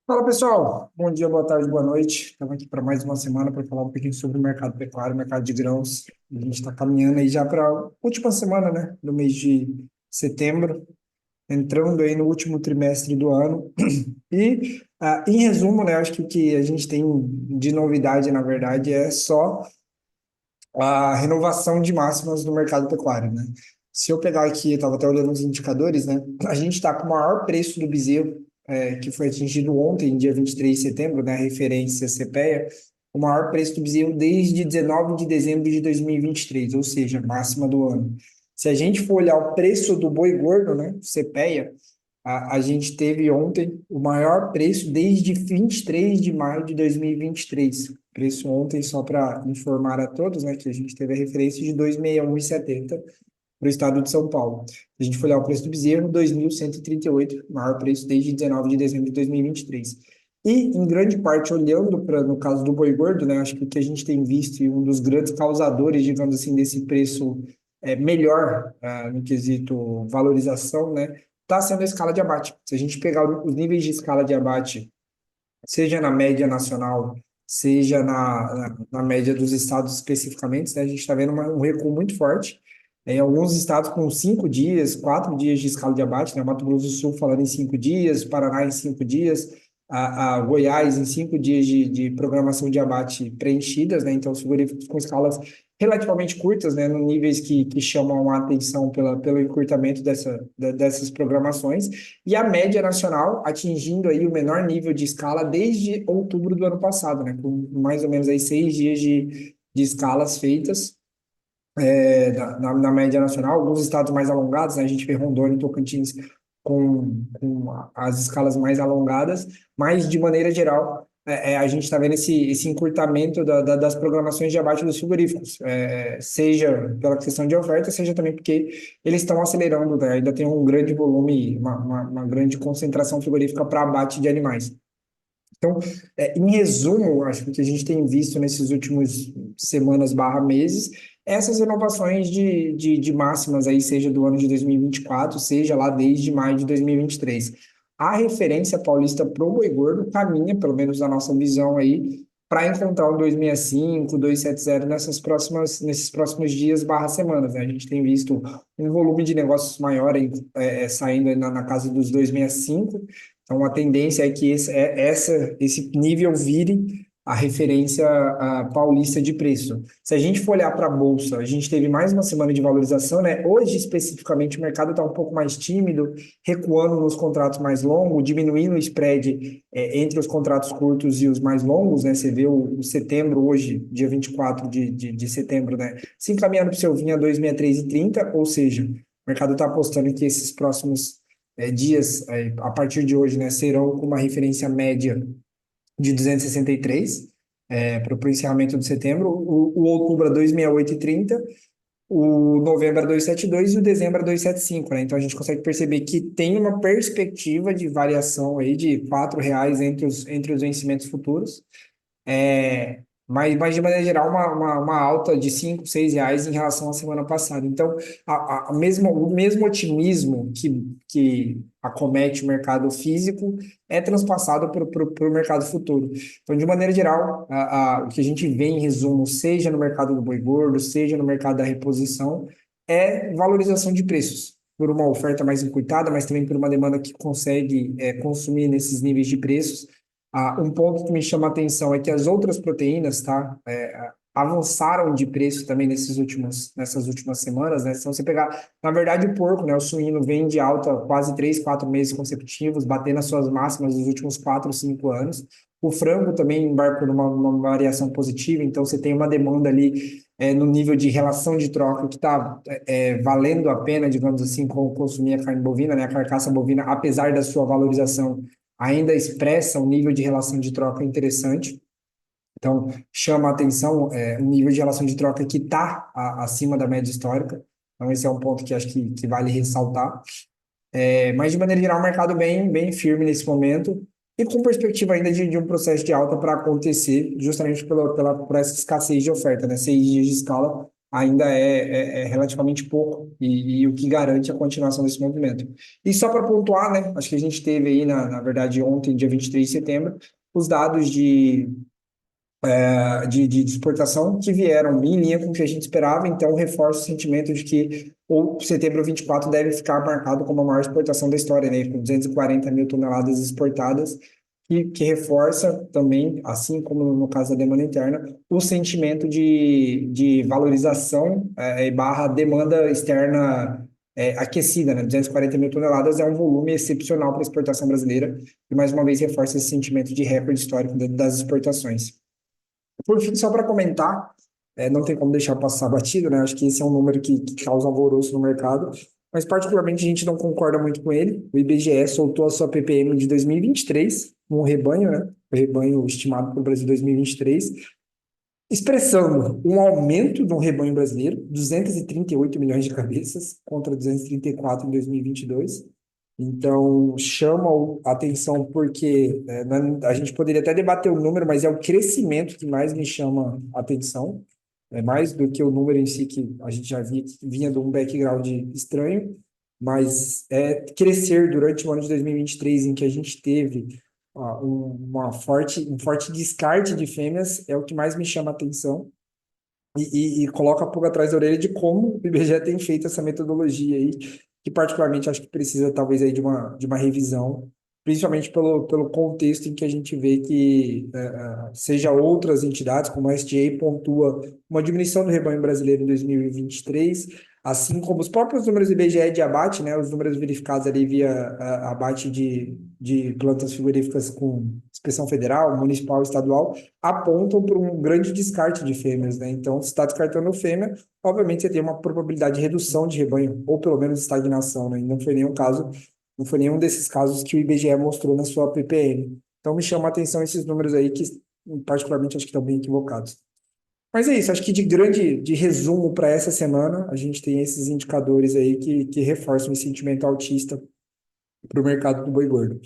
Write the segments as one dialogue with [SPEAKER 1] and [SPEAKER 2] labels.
[SPEAKER 1] Fala pessoal, bom dia, boa tarde, boa noite. Estamos aqui para mais uma semana para falar um pouquinho sobre o mercado pecuário, mercado de grãos. A gente está caminhando aí já para a última semana, né, do mês de setembro, entrando aí no último trimestre do ano. E, em resumo, né, acho que o que a gente tem de novidade, na verdade, é só a renovação de máximas no mercado pecuário, né? Se eu pegar aqui, eu estava até olhando os indicadores, né? A gente está com o maior preço do bezerro, que foi atingido ontem, dia 23 de setembro, né? Referência CPEA, o maior preço do bezerro desde 19 de dezembro de 2023, ou seja, máxima do ano. Se a gente for olhar o preço do boi gordo, né? CPEA, a gente teve ontem o maior preço desde 23 de maio de 2023. Preço ontem, só para informar a todos, né, que a gente teve a referência de 261,70 para o estado de São Paulo. Se a gente for olhar o preço do bezerro, 2.138, maior preço desde 19 de dezembro de 2023. E, em grande parte, olhando para, no caso do boi gordo, né, acho que o que a gente tem visto e um dos grandes causadores, digamos assim, desse preço melhor no quesito valorização, né, está sendo a escala de abate. Se a gente pegar os níveis de escala de abate, seja na média nacional, seja na média dos estados especificamente, né, a gente está vendo um recuo muito forte. Em alguns estados com 5 dias, 4 dias de escala de abate, né, Mato Grosso do Sul falando em 5 dias, Paraná em 5 dias, a Goiás em 5 dias de programação de abate preenchidas, né, então os frigoríficos com escalas relativamente curtas, né, no níveis que chamam a atenção pelo encurtamento dessas programações, e a média nacional atingindo aí o menor nível de escala desde outubro do ano passado, né, com mais ou menos aí 6 dias de escalas feitas na média nacional. Alguns estados mais alongados, né, a gente vê Rondônia e Tocantins com as escalas mais alongadas, mas de maneira geral a gente está vendo esse encurtamento das programações de abate dos frigoríficos, seja pela questão de oferta, seja também porque eles estão acelerando, né? Ainda tem um grande volume, uma grande concentração frigorífica para abate de animais. Então, em resumo, acho que o que a gente tem visto nesses últimos semanas barra meses, essas renovações de máximas aí, seja do ano de 2024, seja lá desde maio de 2023. A referência paulista pro boi gordo caminha, pelo menos na nossa visão aí, para encontrar o 265, 270 nesses próximos dias barra semanas, né? A gente tem visto um volume de negócios maior saindo aí na casa dos 265. Então, a tendência é que esse nível vire a referência paulista de preço. Se a gente for olhar para a Bolsa, a gente teve mais uma semana de valorização, né? Hoje, especificamente, o mercado está um pouco mais tímido, recuando nos contratos mais longos, diminuindo o spread entre os contratos curtos e os mais longos, né? Você vê o setembro, hoje, dia 24 de setembro, né? Se encaminhando para o seu vinho a 2,6330, ou seja, o mercado está apostando que esses próximos dias, a partir de hoje, né, serão com uma referência média de 263 para o encerramento de setembro, o outubro a 268,30, o novembro a 272 e o dezembro a 275, né? Então a gente consegue perceber que tem uma perspectiva de variação aí de R$ 4 entre os vencimentos futuros. Mas de maneira geral, uma alta de 5, R$ 6 em relação à semana passada. Então, o mesmo otimismo que acomete o mercado físico é transpassado para o mercado futuro. Então, de maneira geral, o que a gente vê em resumo, seja no mercado do boi gordo, seja no mercado da reposição, é valorização de preços. Por uma oferta mais encurtada, mas também por uma demanda que consegue consumir nesses níveis de preços. Um ponto que me chama a atenção é que as outras proteínas, tá, avançaram de preço também nessas últimas semanas, né? Se você pegar, na verdade, o porco, né, o suíno vem de alta quase 3, 4 meses consecutivos, batendo as suas máximas dos últimos 4, 5 anos. O frango também embarcou numa variação positiva, então você tem uma demanda ali no nível de relação de troca que está valendo a pena, digamos assim, consumir a carne bovina, né? A carcaça bovina, apesar da sua valorização ainda expressa um nível de relação de troca interessante. Então, chama a atenção um nível de relação de troca que está acima da média histórica. Então, esse é um ponto que acho que vale ressaltar. Mas, de maneira geral, o mercado bem firme nesse momento e com perspectiva ainda de um processo de alta para acontecer, justamente por essa escassez de oferta, né? 6 dias de escala ainda é relativamente pouco e o que garante a continuação desse movimento. E só para pontuar, né, acho que a gente teve aí, na verdade, ontem, dia 23 de setembro, os dados de exportação que vieram em linha com o que a gente esperava, então reforça o sentimento de que o setembro 24 deve ficar marcado como a maior exportação da história, né, com 240 mil toneladas exportadas, que reforça também, assim como no caso da demanda interna, o sentimento de valorização barra demanda externa aquecida, né? 240 mil toneladas é um volume excepcional para a exportação brasileira e, mais uma vez, reforça esse sentimento de recorde histórico das exportações. Por fim, só para comentar, não tem como deixar passar batido, né? Acho que esse é um número que causa alvoroço no mercado, mas particularmente a gente não concorda muito com ele. O IBGE soltou a sua PPM de 2023, um rebanho, né? O rebanho estimado para o Brasil 2023, expressando um aumento do rebanho brasileiro, 238 milhões de cabeças contra 234 em 2022. Então, chama a atenção porque a gente poderia até debater o número, mas é o crescimento que mais me chama a atenção, é mais do que o número em si, que a gente já via que vinha de um background estranho, mas crescer durante o ano de 2023, em que a gente teve um forte descarte de fêmeas, é o que mais me chama a atenção e coloca a pulga atrás da orelha de como o IBGE tem feito essa metodologia aí, que particularmente acho que precisa talvez aí de uma revisão, principalmente pelo contexto em que a gente vê que seja outras entidades, como a SDA, pontua uma diminuição do rebanho brasileiro em 2023, assim como os próprios números do IBGE de abate, né, os números verificados ali via abate de plantas frigoríficas com inspeção federal, municipal, estadual, apontam para um grande descarte de fêmeas, né? Então, se está descartando fêmea, obviamente você tem uma probabilidade de redução de rebanho, ou pelo menos estagnação, né? E não foi nenhum caso, não foi nenhum desses casos que o IBGE mostrou na sua PPN. Então, me chama a atenção esses números aí, que particularmente acho que estão bem equivocados. Mas é isso, acho que de resumo para essa semana, a gente tem esses indicadores aí que reforçam esse sentimento altista para o mercado do boi gordo.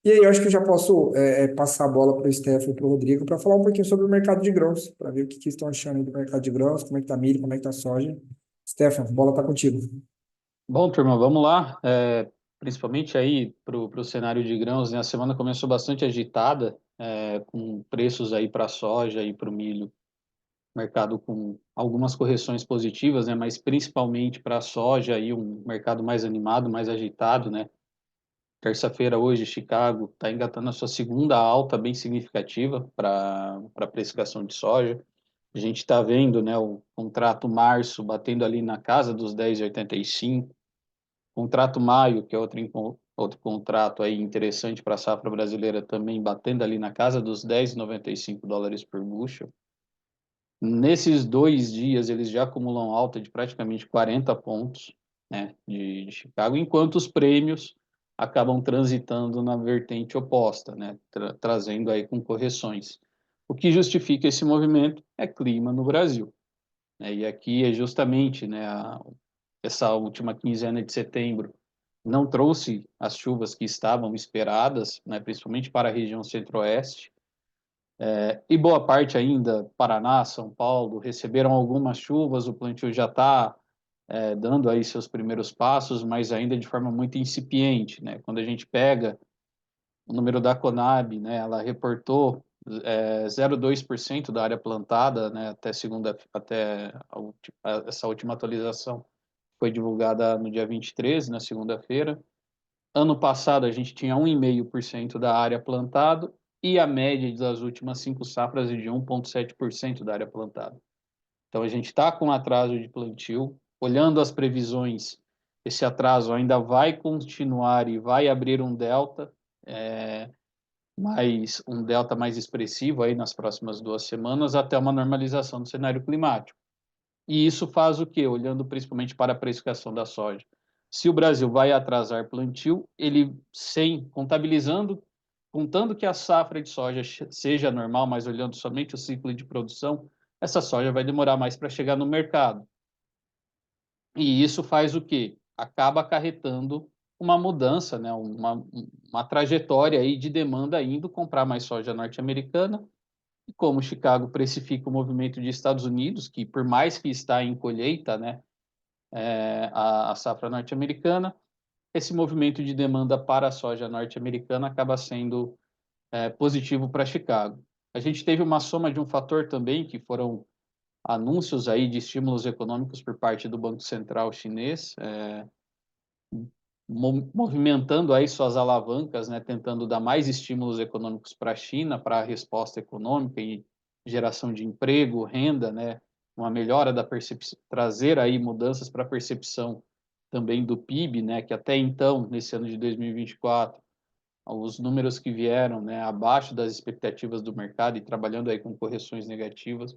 [SPEAKER 1] E aí, eu acho que eu já posso passar a bola para o Stefano e para o Rodrigo para falar um pouquinho sobre o mercado de grãos, para ver o que estão achando aí do mercado de grãos, como é que tá milho, como é que tá soja. Stefano, a bola tá contigo.
[SPEAKER 2] Bom, turma, vamos lá. Principalmente aí para o cenário de grãos, né? A semana começou bastante agitada, com preços aí para a soja e para o milho. Mercado com algumas correções positivas, né? Mas principalmente para a soja aí um mercado mais animado, mais agitado, né? Terça-feira hoje, Chicago está engatando a sua segunda alta bem significativa para a precificação de soja. A gente está vendo, né, o contrato março batendo ali na casa dos 10,85. Contrato maio, que é outro contrato aí interessante para a safra brasileira, também batendo ali na casa dos 10,95 dólares por bushel. Nesses 2 dias, eles já acumulam alta de praticamente 40 pontos, né, de Chicago, enquanto os prêmios acabam transitando na vertente oposta, né, trazendo aí com correções. O que justifica esse movimento é clima no Brasil, né, e aqui é justamente, né, essa última quinzena de setembro não trouxe as chuvas que estavam esperadas, né, principalmente para a região centro-oeste, e boa parte ainda, Paraná, São Paulo, receberam algumas chuvas, o plantio já está dando aí seus primeiros passos, mas ainda de forma muito incipiente, né? Quando a gente pega o número da Conab, né, ela reportou 0,2% da área plantada, né, essa última atualização foi divulgada no dia 23, na segunda-feira. Ano passado a gente tinha 1,5% da área plantada e a média das últimas 5 safras é de 1,7% da área plantada. Então a gente está com atraso de plantio. Olhando as previsões, esse atraso ainda vai continuar e vai abrir um delta, um delta mais expressivo aí nas próximas 2 semanas, até uma normalização do cenário climático. E isso faz o quê? Olhando principalmente para a precificação da soja. Se o Brasil vai atrasar plantio, ele contando que a safra de soja seja normal, mas olhando somente o ciclo de produção, essa soja vai demorar mais para chegar no mercado. E isso faz o quê? Acaba acarretando uma mudança, né? uma trajetória aí de demanda indo comprar mais soja norte-americana E como Chicago precifica o movimento de Estados Unidos, que por mais que está em colheita, né, a safra norte-americana, esse movimento de demanda para a soja norte-americana acaba sendo positivo para Chicago. A gente teve uma soma de um fator também, que foram anúncios aí de estímulos econômicos por parte do Banco Central chinês, movimentando aí suas alavancas, né, tentando dar mais estímulos econômicos para a China, para a resposta econômica e geração de emprego, renda, né, uma melhora da percepção, trazer aí mudanças para a percepção também do PIB, né, que até então, nesse ano de 2024, os números que vieram, né, abaixo das expectativas do mercado e trabalhando aí com correções negativas,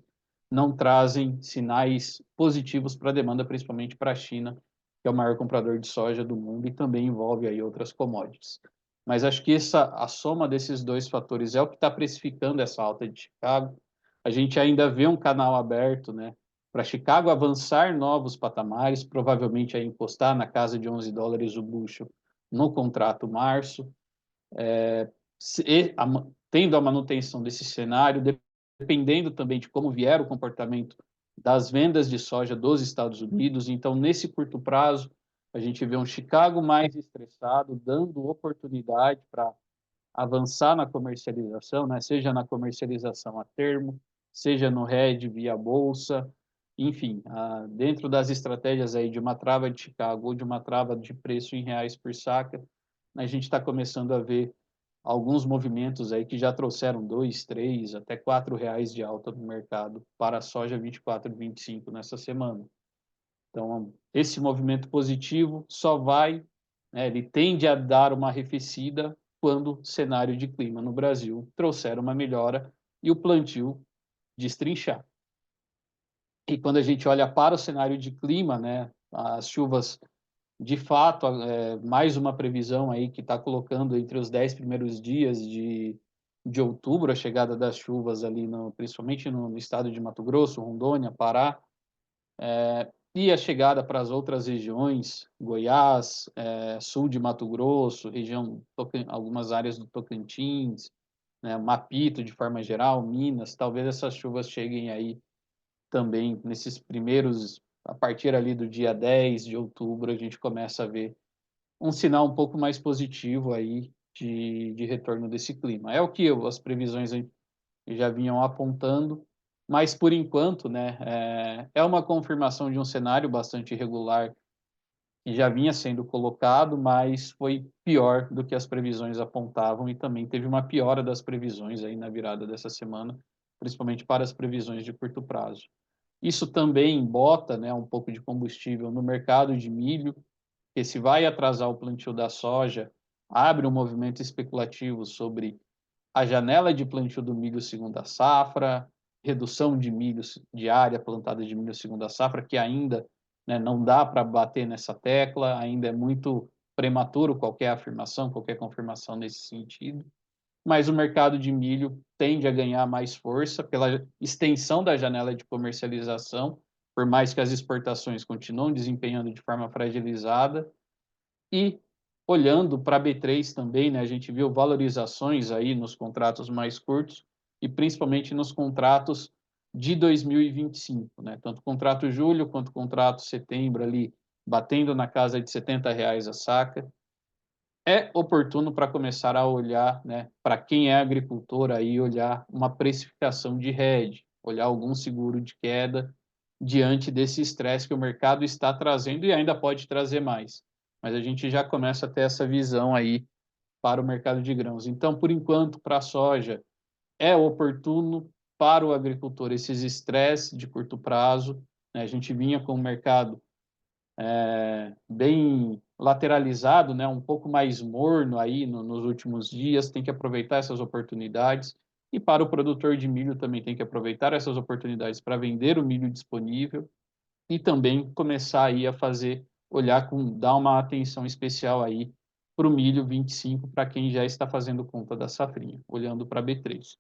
[SPEAKER 2] não trazem sinais positivos para a demanda, principalmente para a China, que é o maior comprador de soja do mundo e também envolve aí outras commodities. Mas acho que a soma desses dois fatores é o que está precificando essa alta de Chicago. A gente ainda vê um canal aberto, né, para Chicago avançar novos patamares, provavelmente a encostar na casa de 11 dólares o bushel no contrato março, tendo a manutenção desse cenário, dependendo também de como vier o comportamento das vendas de soja dos Estados Unidos. Então, nesse curto prazo, a gente vê um Chicago mais estressado, dando oportunidade para avançar na comercialização, né? Seja na comercialização a termo, seja no hedge via bolsa, enfim, dentro das estratégias aí de uma trava de Chicago ou de uma trava de preço em reais por saca, a gente está começando a ver alguns movimentos aí que já trouxeram 2, 3, até 4 reais de alta no mercado para a soja 24 e 25 nessa semana. Então, esse movimento positivo só vai, né, ele tende a dar uma arrefecida quando o cenário de clima no Brasil trouxer uma melhora e o plantio destrinchar. E quando a gente olha para o cenário de clima, né, as chuvas, de fato, mais uma previsão aí que está colocando entre os 10 primeiros dias de outubro a chegada das chuvas ali, principalmente no estado de Mato Grosso, Rondônia, Pará, e a chegada para as outras regiões, Goiás, sul de Mato Grosso, algumas áreas do Tocantins, né, Mapito de forma geral, Minas, talvez essas chuvas cheguem aí também nesses primeiros, a partir ali do dia 10 de outubro, a gente começa a ver um sinal um pouco mais positivo aí de retorno desse clima. É o que as previsões já vinham apontando, mas por enquanto, né, é uma confirmação de um cenário bastante irregular que já vinha sendo colocado, mas foi pior do que as previsões apontavam e também teve uma piora das previsões aí na virada dessa semana, principalmente para as previsões de curto prazo. Isso também bota, né, um pouco de combustível no mercado de milho, que se vai atrasar o plantio da soja, abre um movimento especulativo sobre a janela de plantio do milho segunda safra, redução de milho, de área plantada de milho segunda safra, que ainda, né, não dá para bater nessa tecla, ainda é muito prematuro qualquer afirmação, qualquer confirmação nesse sentido. Mas o mercado de milho tende a ganhar mais força pela extensão da janela de comercialização, por mais que as exportações continuem desempenhando de forma fragilizada, e olhando para a B3 também, né, a gente viu valorizações aí nos contratos mais curtos e principalmente nos contratos de 2025, né? Tanto o contrato julho quanto o contrato setembro ali batendo na casa de R$ 70 a saca. É oportuno para começar a olhar, né, para quem é agricultor aí, olhar uma precificação de hedge, olhar algum seguro de queda diante desse estresse que o mercado está trazendo e ainda pode trazer mais. Mas a gente já começa a ter essa visão aí para o mercado de grãos. Então, por enquanto, para a soja, é oportuno para o agricultor esses estresses de curto prazo, né? A gente vinha com o mercado bem lateralizado, né, um pouco mais morno aí nos últimos dias, tem que aproveitar essas oportunidades. E para o produtor de milho também tem que aproveitar essas oportunidades para vender o milho disponível e também começar aí a fazer, dar uma atenção especial aí para o milho 25, para quem já está fazendo conta da safrinha, olhando para B3.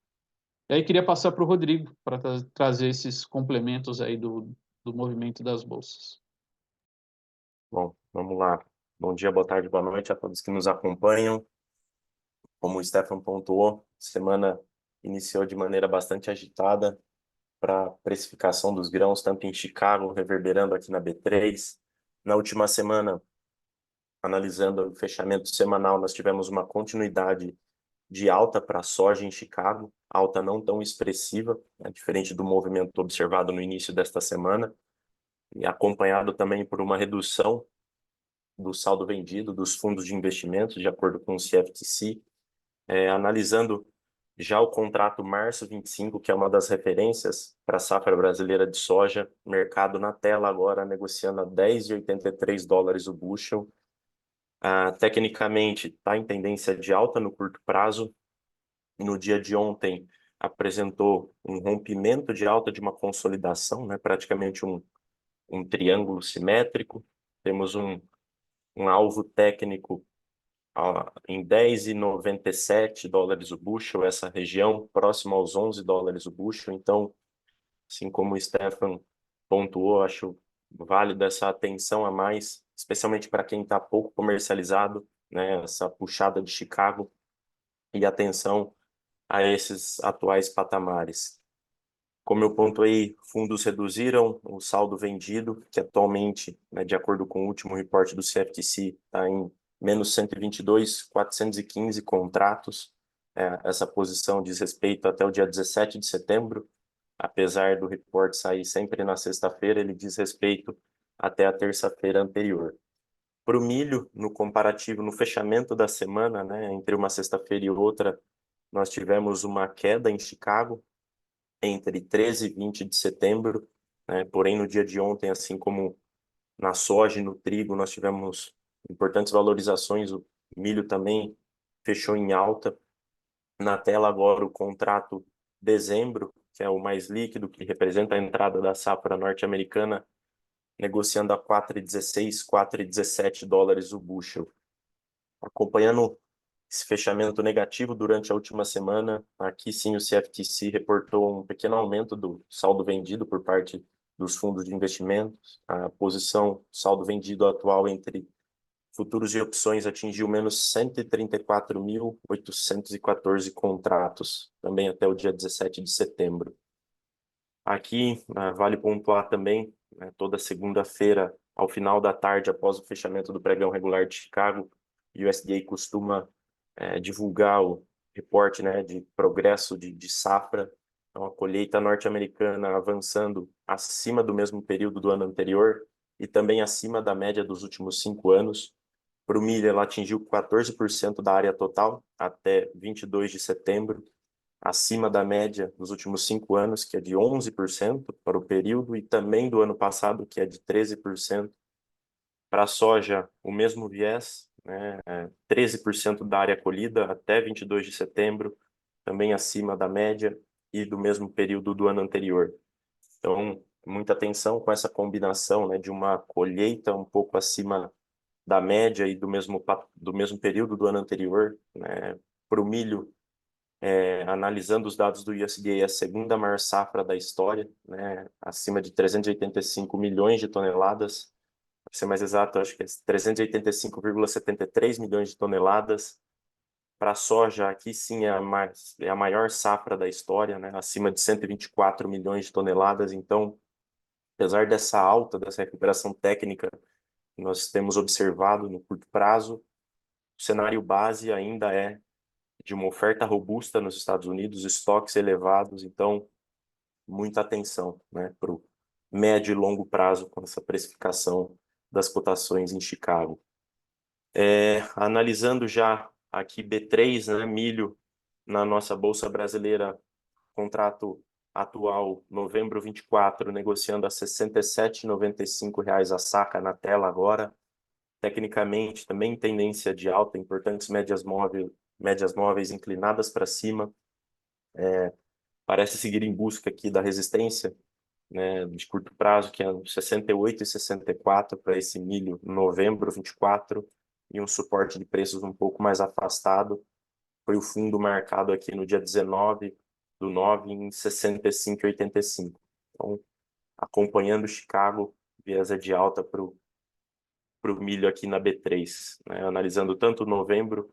[SPEAKER 2] E aí queria passar para o Rodrigo para trazer esses complementos aí do movimento das bolsas.
[SPEAKER 3] Bom, vamos lá. Bom dia, boa tarde, boa noite a todos que nos acompanham. Como o Stefan pontuou, semana iniciou de maneira bastante agitada para a precificação dos grãos, tanto em Chicago, reverberando aqui na B3. Na última semana, analisando o fechamento semanal, nós tivemos uma continuidade de alta para a soja em Chicago, alta não tão expressiva, né, diferente do movimento observado no início desta semana, e acompanhado também por uma redução do saldo vendido dos fundos de investimentos, de acordo com o CFTC. Analisando já o contrato março 25, que é uma das referências para a safra brasileira de soja, mercado na tela agora negociando a $10,83 o bushel. Tecnicamente está em tendência de alta no curto prazo. No dia de ontem apresentou um rompimento de alta de uma consolidação, né, praticamente um triângulo simétrico. Temos um alvo técnico em $10,97 o bushel, essa região próxima aos $11 o bushel. Então, assim como o Stefan pontuou, acho válida essa atenção a mais, especialmente para quem está pouco comercializado, né, essa puxada de Chicago e atenção a esses atuais patamares. Como eu pontuei, fundos reduziram o saldo vendido, que atualmente, né, de acordo com o último reporte do CFTC, está em menos 122.415 contratos. Essa posição diz respeito até o dia 17 de setembro, apesar do reporte sair sempre na sexta-feira, ele diz respeito até a terça-feira anterior. Para o milho, no comparativo, no fechamento da semana, né, entre uma sexta-feira e outra, nós tivemos uma queda em Chicago, entre 13 e 20 de setembro, né? Porém, no dia de ontem, assim como na soja e no trigo, nós tivemos importantes valorizações, o milho também fechou em alta. Na tela agora o contrato dezembro, que é o mais líquido, que representa a entrada da safra norte-americana, negociando a $4,16, $4,17 o bushel. Acompanhando esse fechamento negativo durante a última semana, aqui sim o CFTC reportou um pequeno aumento do saldo vendido por parte dos fundos de investimentos. A posição saldo vendido atual entre futuros e opções atingiu menos 134.814 contratos, também até o dia 17 de setembro. Aqui, vale pontuar também, né, toda segunda-feira, ao final da tarde, após o fechamento do pregão regular de Chicago, o USDA costuma divulgar o reporte, né, de progresso de safra. Então, a colheita norte-americana avançando acima do mesmo período do ano anterior e também acima da média dos últimos 5 anos. Para o milho, ela atingiu 14% da área total até 22 de setembro, acima da média dos últimos 5 anos, que é de 11% para o período, e também do ano passado, que é de 13%. Para a soja, o mesmo viés, né, 13% da área colhida até 22 de setembro, também acima da média e do mesmo período do ano anterior. Então, muita atenção com essa combinação, né, de uma colheita um pouco acima da média e do mesmo período do ano anterior, né. Para o milho, analisando os dados do USDA, é a segunda maior safra da história, né, acima de 385 milhões de toneladas. Para ser mais exato, acho que é 385,73 milhões de toneladas. Para a soja, aqui sim é a maior safra da história, né, acima de 124 milhões de toneladas. Então, apesar dessa alta, dessa recuperação técnica que nós temos observado no curto prazo, o cenário base ainda é de uma oferta robusta nos Estados Unidos, estoques elevados. Então, muita atenção, né, para o médio e longo prazo com essa precificação das cotações em Chicago. Analisando já aqui B3, né, milho na nossa Bolsa Brasileira, contrato atual, novembro 24, negociando a R$ 67,95 a saca na tela agora. Tecnicamente, também tendência de alta, importantes médias móveis inclinadas para cima. Parece seguir em busca aqui da resistência, né, de curto prazo, que é 68 e 64 para esse milho em novembro 24, e um suporte de preços um pouco mais afastado. Foi o fundo marcado aqui no dia 19/9 em 65,85. Então, acompanhando Chicago, viés de alta para o milho aqui na B3, né, analisando tanto novembro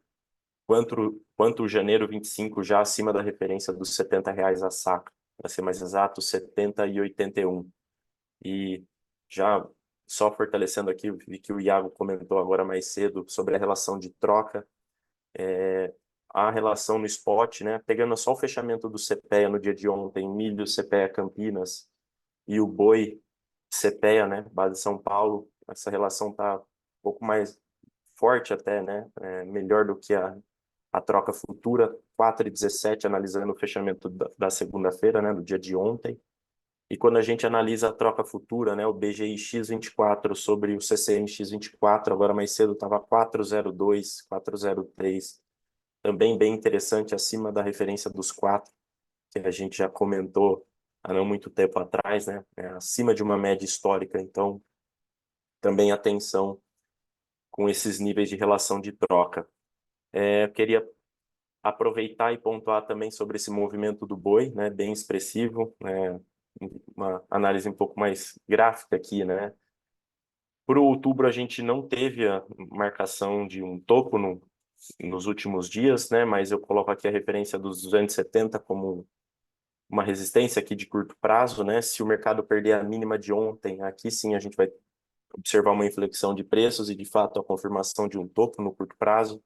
[SPEAKER 3] quanto o janeiro 25 já acima da referência dos R$ 70 a saca, para ser mais exato, 70,81. E já só fortalecendo aqui, vi que o Iago comentou agora mais cedo sobre a relação de troca, a relação no spot, né? Pegando só o fechamento do CPEA no dia de ontem, milho CPEA Campinas e o boi CPEA, né? Base São Paulo, essa relação está um pouco mais forte até, né? Melhor do que a troca futura, 4,17, analisando o fechamento da segunda-feira, né? Do dia de ontem. E quando a gente analisa a troca futura, né, o BGI-X24 sobre o CCN-X24, agora mais cedo estava 4,02, 4,03, também bem interessante, acima da referência dos 4, que a gente já comentou há não muito tempo atrás, né, acima de uma média histórica, então também atenção com esses níveis de relação de troca. Eu queria aproveitar e pontuar também sobre esse movimento do boi, né, bem expressivo, né, uma análise um pouco mais gráfica aqui, né? Por outubro a gente não teve a marcação de um topo nos últimos dias, né? Mas eu coloco aqui a referência dos 270 como uma resistência aqui de curto prazo, né? Se o mercado perder a mínima de ontem, aqui sim a gente vai observar uma inflexão de preços e de fato a confirmação de um topo no curto prazo.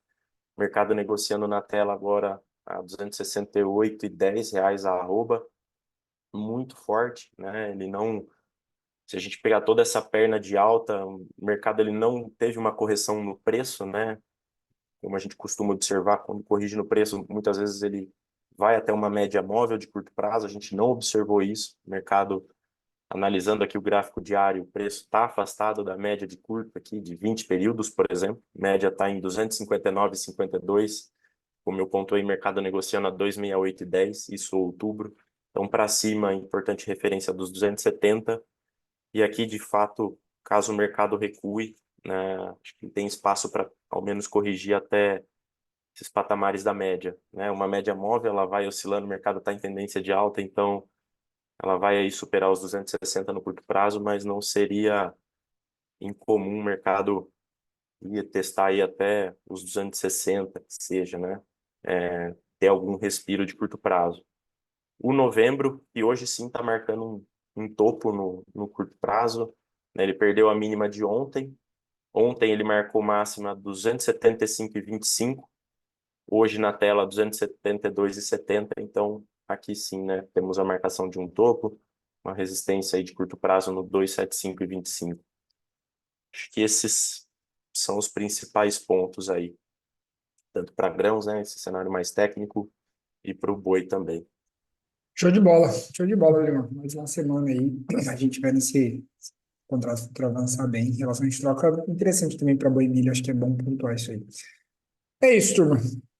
[SPEAKER 3] O mercado negociando na tela agora a R$ 268,10 a arroba, muito forte, né? Ele não, se a gente pegar toda essa perna de alta, o mercado ele não teve uma correção no preço, né? Como a gente costuma observar, quando corrige no preço, muitas vezes ele vai até uma média móvel de curto prazo, a gente não observou isso. O mercado, analisando aqui o gráfico diário, o preço está afastado da média de curto aqui, de 20 períodos, por exemplo. A média está em 259,52. Como eu pontuei, mercado negociando a 268,10, isso outubro. Então, para cima, importante referência dos 270. E aqui, de fato, caso o mercado recue, né, acho que tem espaço para, ao menos, corrigir até esses patamares da média, né? Uma média móvel, ela vai oscilando, o mercado está em tendência de alta, então ela vai aí superar os 260 no curto prazo, mas não seria incomum o mercado ir testar aí até os 260, que seja, né? Ter algum respiro de curto prazo. O novembro, que hoje sim está marcando um topo no curto prazo, né? Ele perdeu a mínima de ontem. Ontem ele marcou máxima 275,25. Hoje na tela 272,70. Então aqui sim, né? Temos a marcação de um topo, uma resistência aí de curto prazo no 275,25. Acho que esses são os principais pontos aí, tanto para grãos, né? Esse cenário mais técnico, e para o boi também.
[SPEAKER 1] Show de bola, Leon. Mais uma semana aí, a gente vai nesse contrato futuro avançar bem. Em relação de troca, interessante também para boi e milho, acho que é bom pontuar isso aí. É isso, turma.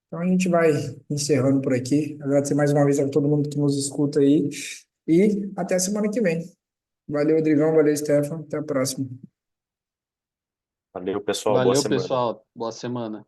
[SPEAKER 1] Então a gente vai encerrando por aqui. Agradecer mais uma vez a todo mundo que nos escuta aí. E até a semana que vem. Valeu, Rodrigão. Valeu, Stefan. Até a próxima.
[SPEAKER 3] Valeu, pessoal. Boa
[SPEAKER 2] Valeu,
[SPEAKER 3] semana.
[SPEAKER 2] pessoal. Boa semana.